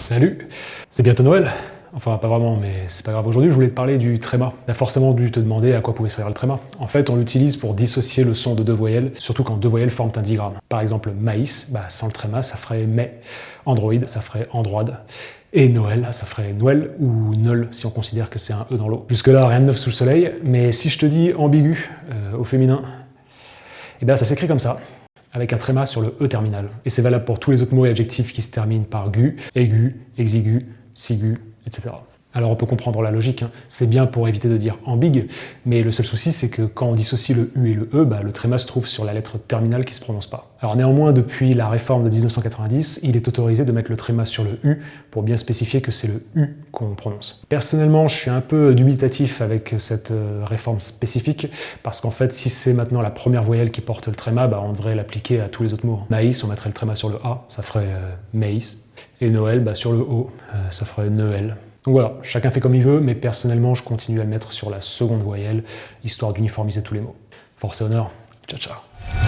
Salut, c'est bientôt Noël. Enfin, pas vraiment, mais c'est pas grave. Aujourd'hui, je voulais te parler du tréma. T'as forcément dû te demander à quoi pouvait servir le tréma. En fait, on l'utilise pour dissocier le son de deux voyelles, surtout quand deux voyelles forment un digramme. Par exemple, maïs, sans le tréma, ça ferait mais. Android, ça ferait android. Et Noël, ça ferait Noël ou Nol, si on considère que c'est un E dans l'eau. Jusque-là, rien de neuf sous le soleil, mais si je te dis ambigu au féminin, ça s'écrit comme ça, avec un tréma sur le E terminal. Et c'est valable pour tous les autres mots et adjectifs qui se terminent par gu, aigu, exigu, sigu, etc. Alors on peut comprendre la logique, c'est bien pour éviter de dire ambigue, mais le seul souci c'est que quand on dissocie le U et le E, le tréma se trouve sur la lettre terminale qui se prononce pas. Alors néanmoins, depuis la réforme de 1990, il est autorisé de mettre le tréma sur le U pour bien spécifier que c'est le U qu'on prononce. Personnellement, je suis un peu dubitatif avec cette réforme spécifique, parce qu'en fait, si c'est maintenant la première voyelle qui porte le tréma, on devrait l'appliquer à tous les autres mots. Maïs, on mettrait le tréma sur le A, ça ferait maïs, et Noël, sur le O, ça ferait Noël. Donc voilà, chacun fait comme il veut, mais personnellement, je continue à le mettre sur la seconde voyelle, histoire d'uniformiser tous les mots. Force et honneur, ciao ciao.